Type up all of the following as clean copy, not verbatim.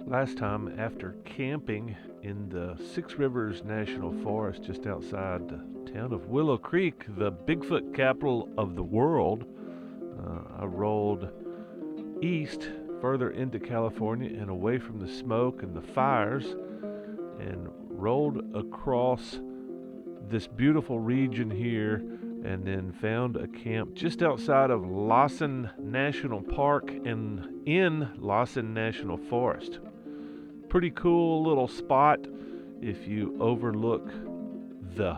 Last time, after camping in the Six Rivers National Forest just outside the town of Willow Creek, the Bigfoot capital of the world, I rolled east further into California and away from the smoke and the fires and rolled across this beautiful region here and then found a camp just outside of Lassen National Park and in Lassen National Forest. Pretty cool little spot if you overlook the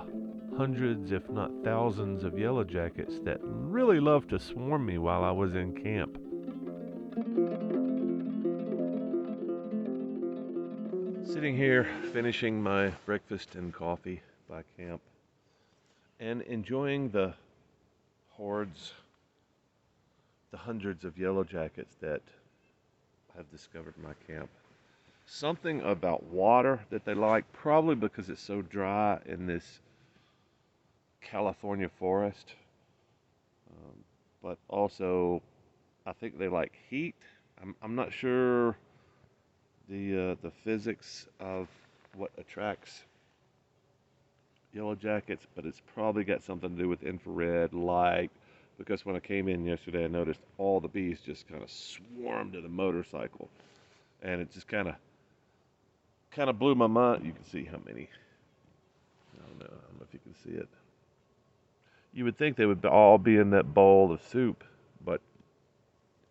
hundreds, if not thousands, of yellow jackets that really loved to swarm me while I was in camp. Sitting here finishing my breakfast and coffee by camp and enjoying the hordes, the hundreds of yellow jackets that I've discovered in my camp. Something about water that they like, probably because it's so dry in this California forest, but also I think they like heat. I'm not sure the physics of what attracts yellow jackets, but it's probably got something to do with infrared light. Because when I came in yesterday, I noticed all the bees just kind of swarmed to the motorcycle, and it just kind of blew my mind. You can see how many. I don't know if you can see it. You would think they would all be in that bowl of soup, but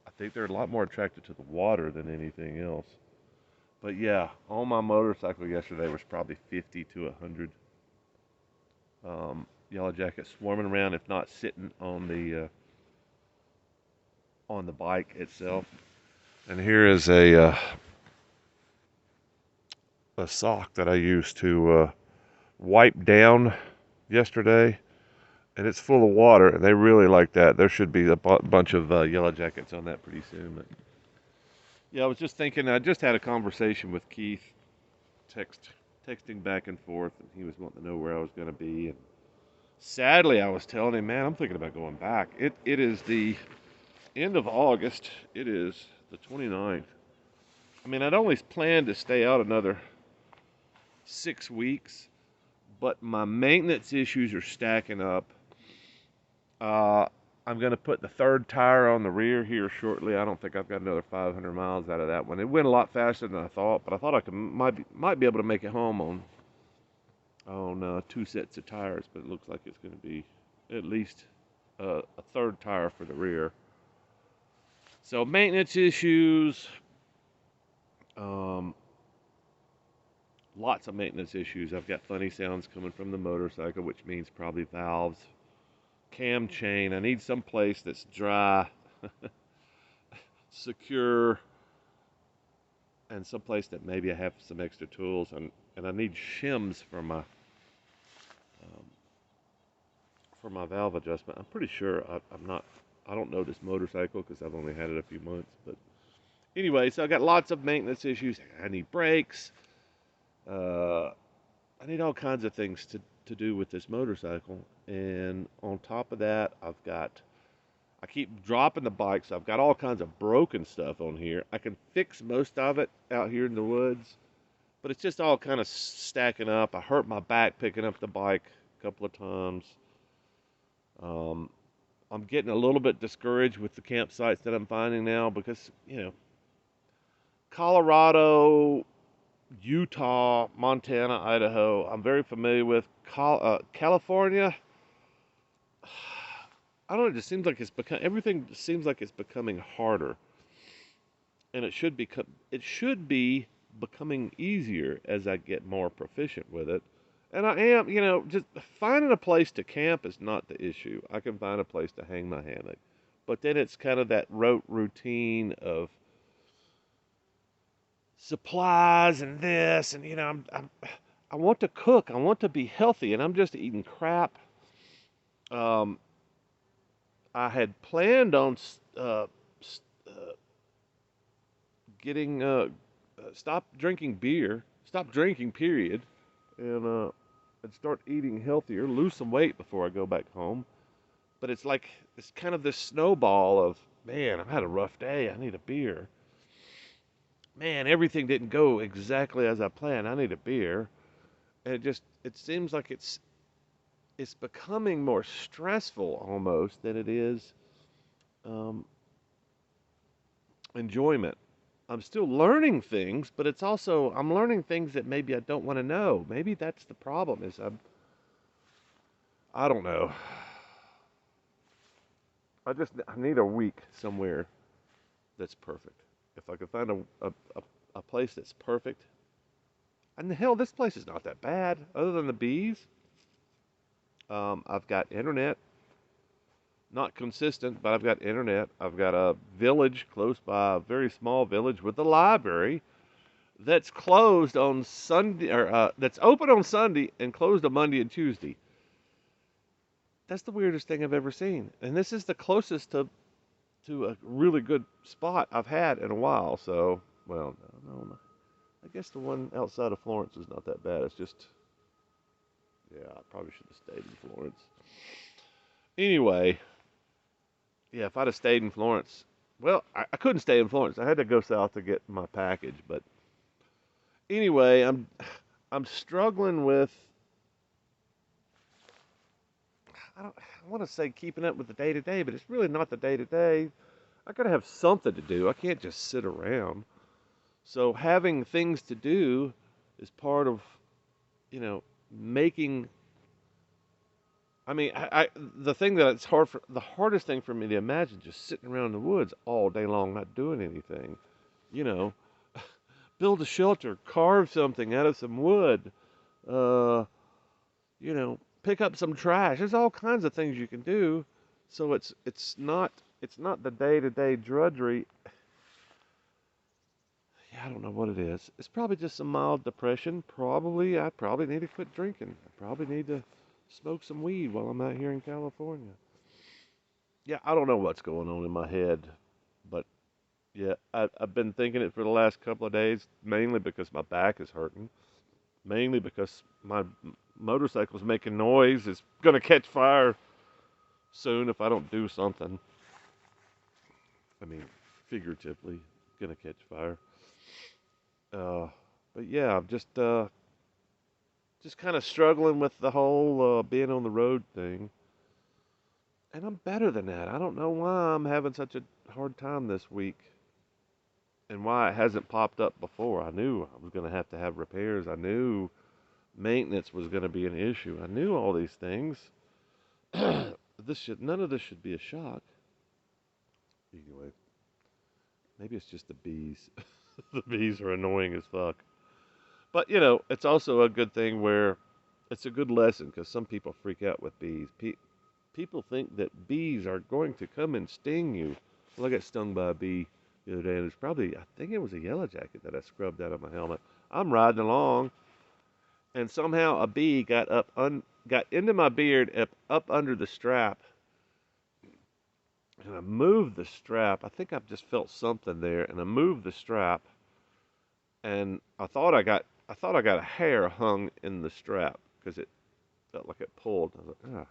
I think they're a lot more attracted to the water than anything else. But yeah, on my motorcycle yesterday was probably 50 to 100 yellow jackets swarming around, if not sitting on the bike itself. And here is a sock that I used to wipe down yesterday, and it's full of water, and they really like that. There should be a bunch of yellow jackets on that pretty soon. But yeah, I was just thinking. I just had a conversation with Keith, texting back and forth, and he was wanting to know where I was going to be. And sadly, I was telling him, man, I'm thinking about going back. It is the end of August. It is the 29th. I mean, I'd only planned to stay out another 6 weeks, but my maintenance issues are stacking up. I'm going to put the third tire on the rear here shortly. I don't think I've got another 500 miles out of that one. It went a lot faster than I thought, but I thought might be able to make it home on 2 sets of tires. But it looks like it's going to be at least a third tire for the rear. So maintenance issues. Lots of maintenance issues. I've got funny sounds coming from the motorcycle, which means probably valves, cam chain. I need some place that's dry, secure, and some place that maybe I have some extra tools. And I need shims for my valve adjustment. I'm pretty sure I don't know this motorcycle because I've only had it a few months. But anyway, so I got lots of maintenance issues. I need brakes. I need all kinds of things to do with this motorcycle. And on top of that, I keep dropping the bike, so I've got all kinds of broken stuff on here. I can fix most of it out here in the woods, but it's just all kind of stacking up. I hurt my back picking up the bike a couple of times. I'm getting a little bit discouraged with the campsites that I'm finding now because, Colorado, Utah, Montana, Idaho, I'm very familiar with. California, I don't know, it just seems like everything seems like it's becoming harder. And it should be becoming easier as I get more proficient with it. And I am, just finding a place to camp is not the issue. I can find a place to hang my hammock. But then it's kind of that rote routine of supplies and this, and I want to cook. I want to be healthy, and I'm just eating crap. I had planned on getting stop drinking beer, stop drinking, period, and start eating healthier, lose some weight before I go back home. But it's kind of this snowball of, man, I've had a rough day. I need a beer. man, everything didn't go exactly as I planned. I need a beer. And it seems like it's becoming more stressful almost than it is um, enjoyment. I'm still learning things, but it's also I'm learning things that maybe I don't want to know. Maybe that's the problem. I don't know. I need a week somewhere that's perfect. If I could find a place that's perfect, and the hell, this place is not that bad. Other than the bees, I've got internet. Not consistent, but I've got internet. I've got a village close by, a very small village with a library that's closed on Sunday, or that's open on Sunday and closed on Monday and Tuesday. That's the weirdest thing I've ever seen, and this is the closest to a really good spot I've had in a while. So, well, no. I guess the one outside of Florence is not that bad. It's just, yeah, I probably should have stayed in Florence. Anyway, yeah, if I'd have stayed in Florence, well, I couldn't stay in Florence. I had to go south to get my package. But anyway, I'm struggling with. I want to say keeping up with the day to day, but it's really not the day to day. I gotta have something to do. I can't just sit around. So having things to do is part of, making. I mean, the thing that it's the hardest thing for me to imagine, just sitting around in the woods all day long, not doing anything. You know, build a shelter, carve something out of some wood, uh, pick up some trash. There's all kinds of things you can do. So it's not the day to day drudgery. Yeah, I don't know what it is. It's probably just some mild depression. I probably need to quit drinking. I probably need to smoke some weed while I'm out here in California. Yeah, I don't know what's going on in my head, but yeah, I've been thinking it for the last couple of days, mainly because my back is hurting, mainly because my motorcycle's making noise. It's gonna catch fire soon if I don't do something. I mean, figuratively, gonna catch fire. Uh, but yeah, I'm just kind of struggling with the whole being on the road thing. And I'm better than that. I don't know why I'm having such a hard time this week and why it hasn't popped up before. I knew I was going to have repairs. I knew maintenance was going to be an issue. I knew all these things. None of this should be a shock. Anyway, maybe it's just the bees. The bees are annoying as fuck. But it's also a good thing where it's a good lesson because some people freak out with bees. People think that bees are going to come and sting you. Well, I got stung by a bee the other day, and I think it was a yellow jacket that I scrubbed out of my helmet. I'm riding along, and somehow a bee got into my beard up under the strap, and I moved the strap. I think I've just felt something there, and I moved the strap, and I thought I got a hair hung in the strap because it felt like it pulled. I was like, ah.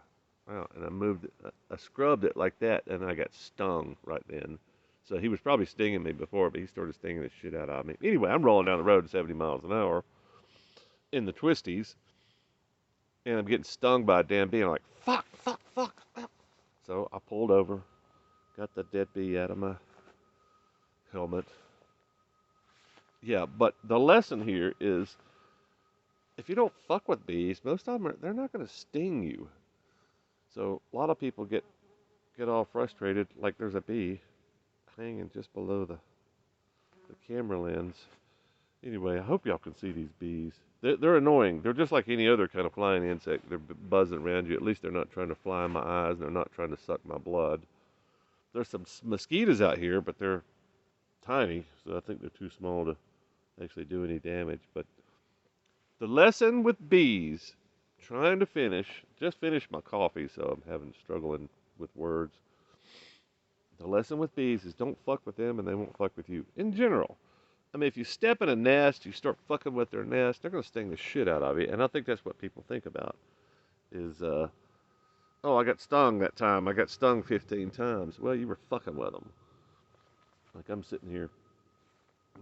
Wow, and I moved it, I scrubbed it like that, and I got stung right then. So he was probably stinging me before, but he started stinging the shit out of me. Anyway, I'm rolling down the road at 70 miles an hour in the twisties, and I'm getting stung by a damn bee. I'm like, fuck, fuck, fuck, fuck. So I pulled over, got the dead bee out of my helmet. Yeah, but the lesson here is if you don't fuck with bees, most of them they're not going to sting you. So a lot of people get all frustrated like there's a bee hanging just below the camera lens. Anyway, I hope y'all can see these bees. They're annoying. They're just like any other kind of flying insect. They're buzzing around you. At least they're not trying to fly in my eyes, and they're not trying to suck my blood. There's some mosquitoes out here, but they're tiny, so I think they're too small to actually do any damage. But the lesson with bees, trying to just finish my coffee, so I'm having struggling with words. The lesson with bees is don't fuck with them and they won't fuck with you. In general. I mean, if you step in a nest, you start fucking with their nest, they're going to sting the shit out of you. And I think that's what people think about is, oh, I got stung that time. I got stung 15 times. Well, you were fucking with them. Like I'm sitting here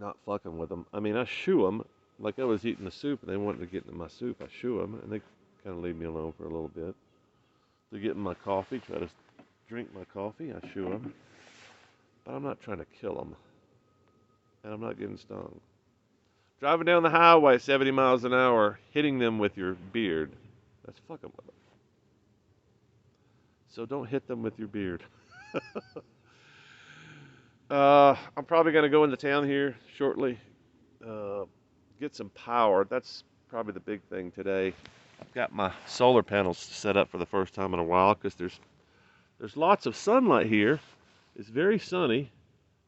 not fucking with them. I mean, I shoo them. Like I was eating the soup and they wanted to get into my soup. I shoo them and they kind of leave me alone for a little bit. They get in my coffee, try to drink my coffee. I shoo them. But I'm not trying to kill them. And I'm not getting stung. Driving down the highway 70 miles an hour, hitting them with your beard, that's fucking with them. So don't hit them with your beard. I'm probably going to go into town here shortly, uh, get some power. That's probably the big thing today. I've got my solar panels set up for the first time in a while because there's lots of sunlight here. It's very sunny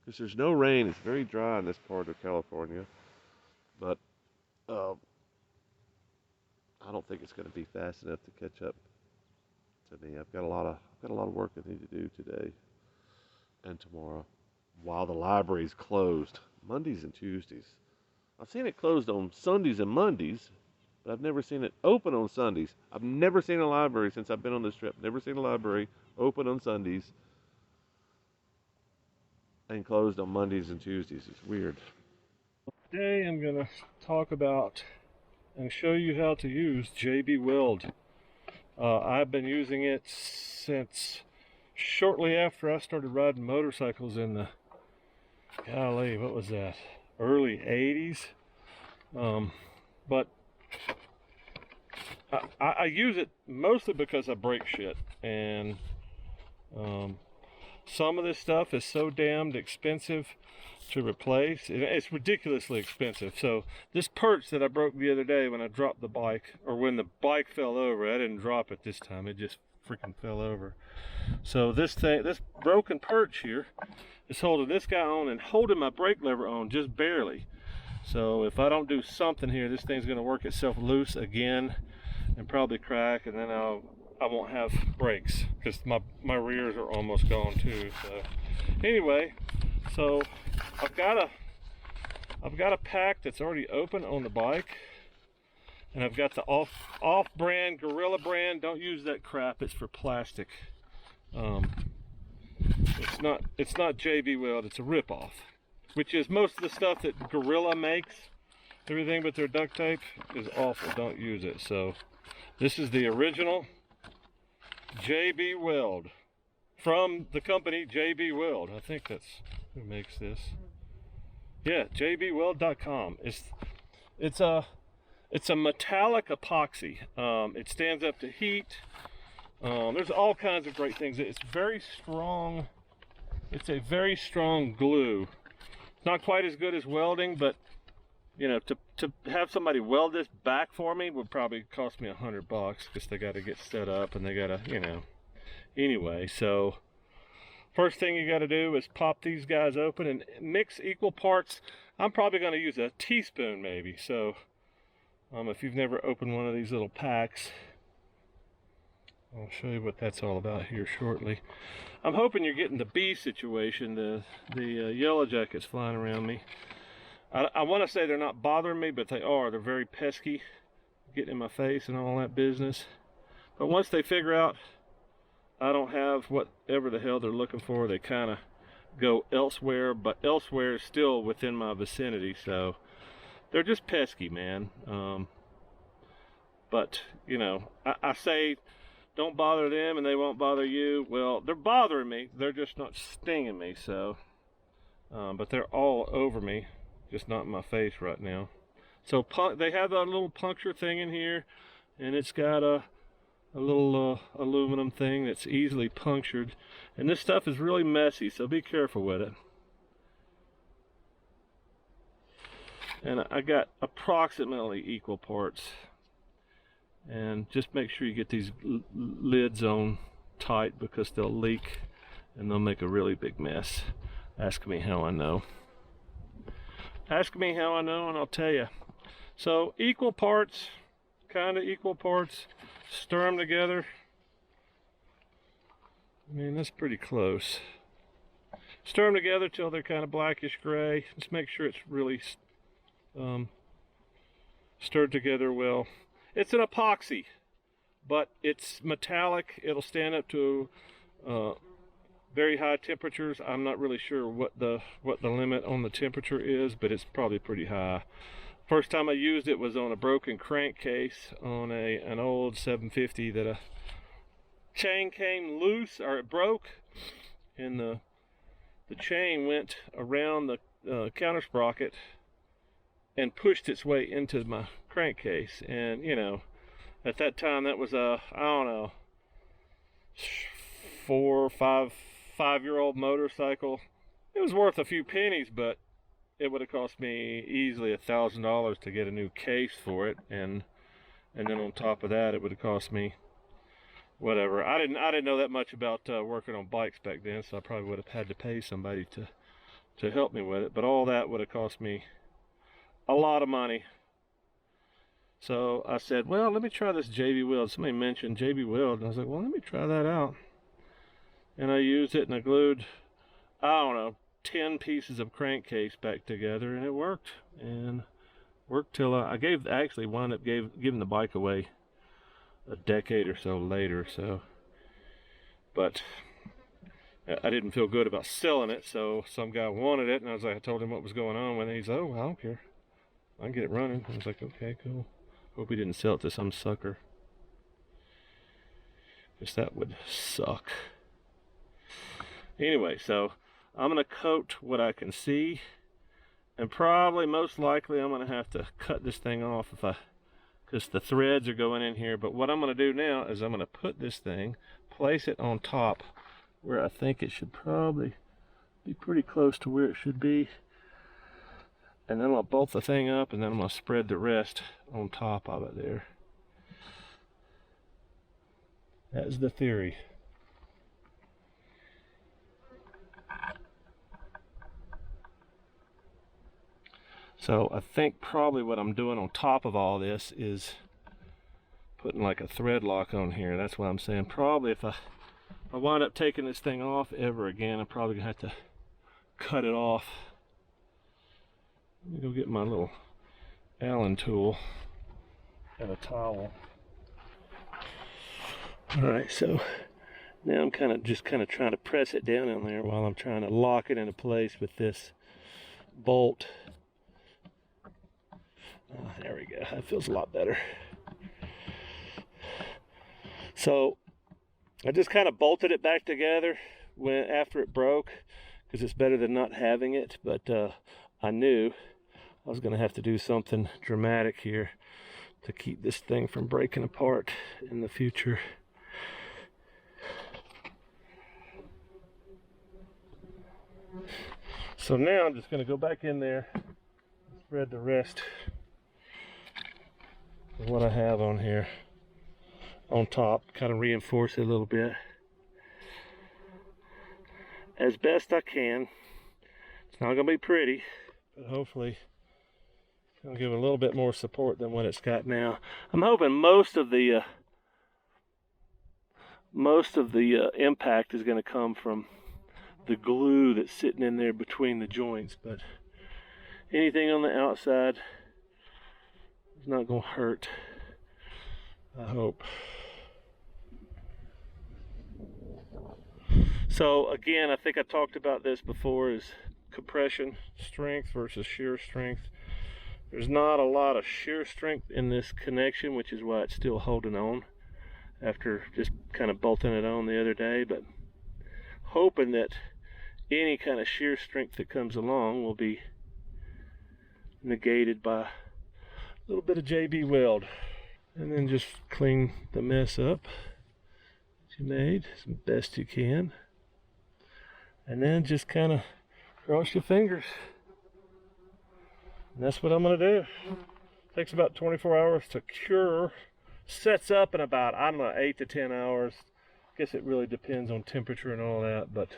because there's no rain. It's very dry in this part of California, but uh, I don't think it's going to be fast enough to catch up to me. I've got a lot of work I need to do today and tomorrow while the library's closed Mondays and Tuesdays. I've seen it closed on Sundays and Mondays, but I've never seen it open on Sundays. I've never seen a library since I've been on this trip. Never seen a library open on Sundays and closed on Mondays and Tuesdays. It's weird. Today I'm going to talk about and show you how to use JB Weld. I've been using it since shortly after I started riding motorcycles in the, golly, what was that, early 80s. But I use it mostly because I break shit, and some of this stuff is so damned expensive to replace. It's ridiculously expensive. So this perch that I broke the other day when I dropped the bike, or when the bike fell over, I didn't drop it this time, it just freaking fell over. So this broken perch here is holding this guy on and holding my brake lever on just barely. So if I don't do something here, this thing's going to work itself loose again and probably crack, and then I won't have brakes because my rears are almost gone too. So anyway, so I've got a pack that's already open on the bike, and I've got the off-brand Gorilla brand. Don't use that crap. It's for plastic. It's not JB Weld. It's a ripoff, which is most of the stuff that Gorilla makes. Everything but their duct tape is awful. Don't use it. So this is the original JB Weld from the company JB Weld. I think that's who makes this. Yeah, jbweld.com. It's a metallic epoxy. It stands up to heat. There's all kinds of great things. It's very strong. It's a very strong glue. It's not quite as good as welding, but you know, to have somebody weld this back for me would probably cost me $100 because they got to get set up and they got to, you know. Anyway, so first thing you got to do is pop these guys open and mix equal parts. I'm probably going to use a teaspoon maybe. So if you've never opened one of these little packs, I'll show you what that's all about here shortly. I'm hoping you're getting the bee situation, the yellow jackets flying around me. I want to say they're not bothering me, but they are. They're very pesky, getting in my face and all that business. But once they figure out I don't have whatever the hell they're looking for, they kind of go elsewhere, but elsewhere is still within my vicinity, so they're just pesky, man. But, you know, I say don't bother them and they won't bother you. Well, they're bothering me. They're just not stinging me, so. But they're all over me, just not in my face right now. So they have a little puncture thing in here, and it's got a little aluminum thing that's easily punctured. And this stuff is really messy, so be careful with it. And I got approximately equal parts. And just make sure you get these lids on tight because they'll leak and they'll make a really big mess. Ask me how I know. Ask me how I know and I'll tell you. So equal parts, kind of equal parts. Stir them together. I mean, that's pretty close. Stir them together till they're kind of blackish gray. Just make sure it's really stirred together well. It's an epoxy, but it's metallic. It'll stand up to very high temperatures. I'm not really sure what the limit on the temperature is, but it's probably pretty high. First time I used it was on a broken crankcase on an old 750 that a chain came loose, or it broke, and the chain went around the counter sprocket and pushed its way into my crankcase. And you know, at that time that was a, I don't know, 5-year-old motorcycle. It was worth a few pennies, but it would have cost me easily $1,000 to get a new case for it, and then on top of that, it would have cost me whatever. I didn't know that much about working on bikes back then, so I probably would have had to pay somebody to help me with it. But all that would have cost me a lot of money. So I said, well, let me try this JB Weld. Somebody mentioned JB Weld, and I was like, well, let me try that out. And I used it, and I glued, I don't know, 10 pieces of crankcase back together, and it worked. And worked till I actually wound up giving the bike away a decade or so later. So, but I didn't feel good about selling it, so some guy wanted it, and I told him what was going on with it. He's, oh, I don't care, I can get it running. I was like, okay, cool. Hope he didn't sell it to some sucker, because that would suck. Anyway, so I'm gonna coat what I can see, and probably most likely I'm gonna have to cut this thing off because the threads are going in here. But what I'm gonna do now is I'm gonna put this thing, place it on top where I think it should probably be pretty close to where it should be, and then I'll bolt the thing up, and then I'm gonna spread the rest on top of it there. That's the theory. So I think probably what I'm doing on top of all this is putting like a thread lock on here. That's why I'm saying probably if I wind up taking this thing off ever again, I'm probably gonna have to cut it off. Let me go get my little Allen tool and a towel. Alright, so now I'm just kind of trying to press it down in there while I'm trying to lock it into place with this bolt. There we go, that feels a lot better. So I just kind of bolted it back together after it broke, because it's better than not having it. But I knew I was going to have to do something dramatic here to keep this thing from breaking apart in the future. So now I'm just going to go back in there and spread the rest of what I have on here on top, kind of reinforce it a little bit as best I can. It's not going to be pretty, but hopefully it's going to give a little bit more support than what it's got now. I'm hoping most of the impact is going to come from the glue that's sitting in there between the joints, but anything on the outside is not going to hurt, I hope. So again, I think I talked about this before, is compression strength versus shear strength. There's not a lot of shear strength in this connection, which is why it's still holding on after just kind of bolting it on the other day, but hoping that any kind of shear strength that comes along will be negated by a little bit of JB Weld. And then just clean the mess up that you made as best you can. And then just kind of cross your fingers. And that's what I'm going to do. Takes about 24 hours to cure. Sets up in about, I don't know, 8 to 10 hours. Guess it really depends on temperature and all that, but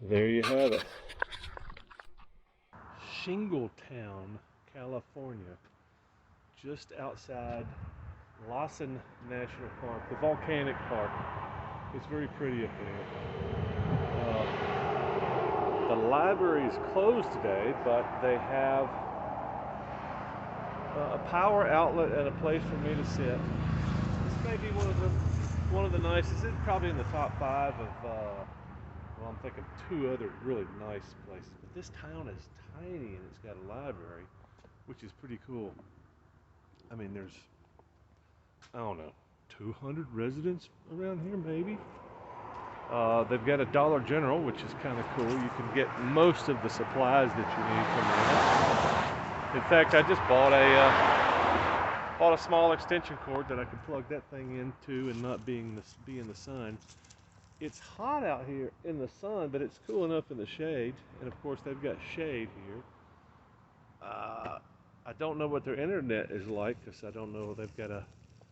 there you have it. Shingletown, California. Just outside Lassen National Park, the volcanic park. It's very pretty up there. The library is closed today, but they have a power outlet and a place for me to sit. This may be one of the nicest. It's probably in the top 5 of well, I'm thinking 2 other really nice places. But this town is tiny and it's got a library, which is pretty cool. I mean, there's, I don't know, 200 residents around here, maybe. They've got a Dollar General, which is kind of cool. You can get most of the supplies that you need from there. In fact, I just bought a small extension cord that I can plug that thing into and not be in the sun. It's hot out here in the sun, but it's cool enough in the shade. And of course, they've got shade here. I don't know what their internet is like because I don't know. They've got a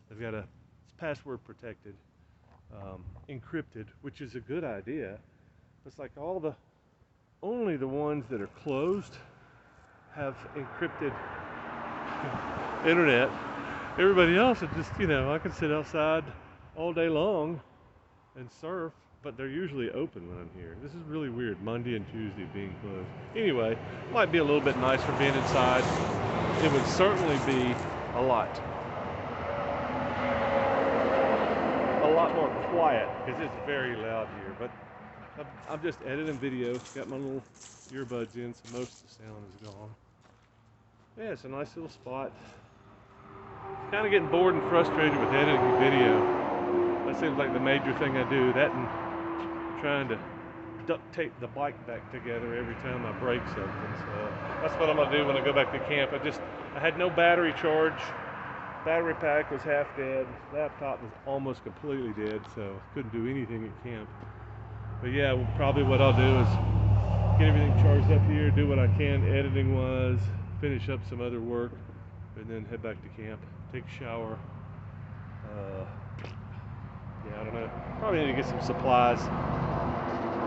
it's password protected, encrypted, which is a good idea. It's like only the ones that are closed have encrypted internet. Everybody else is just, I can sit outside all day long and surf, but they're usually open when I'm here. This is really weird, Monday and Tuesday being closed. Anyway, might be a little bit nicer being inside. It would certainly be a lot more quiet because it's very loud here. But I'm just editing video, got my little earbuds in, so most of the sound is gone. Yeah, it's a nice little spot. Kind of getting bored and frustrated with editing video. That seems like the major thing I do. That and trying to duct tape the bike back together every time I break something. So that's what I'm gonna do when I go back to camp. I had no battery charge. Battery pack was half dead. Laptop was almost completely dead, so couldn't do anything at camp. But yeah, probably what I'll do is get everything charged up here, do what I can editing wise, finish up some other work, and then head back to camp, take a shower. Yeah, I don't know. Probably need to get some supplies.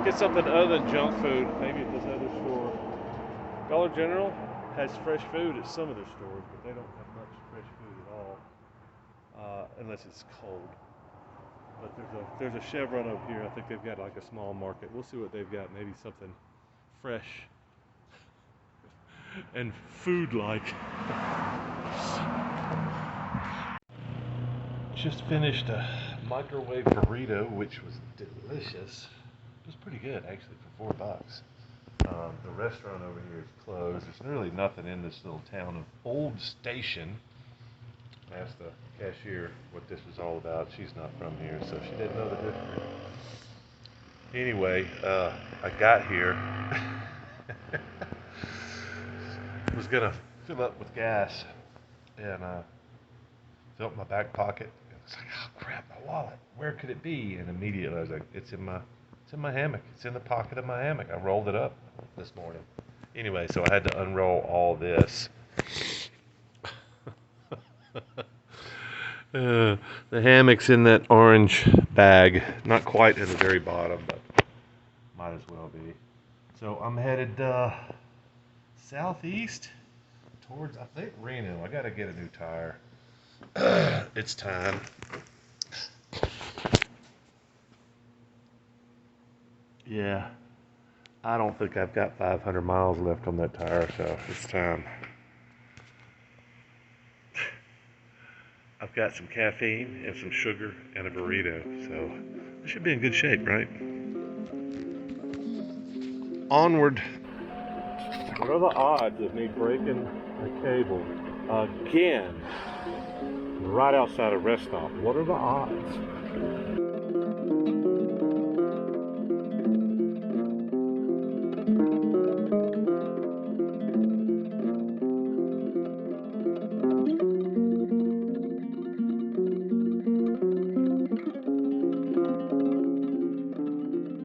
Get something other than junk food, maybe at this other store. Dollar General has fresh food at some of their stores, but they don't have much fresh food at all, unless it's cold. But there's a Chevron over here. I think they've got like a small market. We'll see what they've got. Maybe something fresh and food-like. Just finished a microwave burrito, which was delicious. It was pretty good actually for $4. The restaurant over here is closed. There's really nothing in this little town of Old Station. I asked the cashier what this was all about. She's not from here, so she didn't know the history. Anyway, I got here. Was gonna fill up with gas and felt my back pocket. It's like, oh crap, my wallet. Where could it be? And immediately I was like, it's in my hammock. It's in the pocket of my hammock. I rolled it up this morning. Anyway, so I had to unroll all this. The hammock's in that orange bag. Not quite at the very bottom, but might as well be. So I'm headed southeast towards, I think, Reno. I gotta get a new tire. It's time. Yeah, I don't think I've got 500 miles left on that tire, so it's time. I've got some caffeine and some sugar and a burrito, so I should be in good shape, right? Onward. What are the odds of me breaking the cable again right outside a rest stop? What are the odds?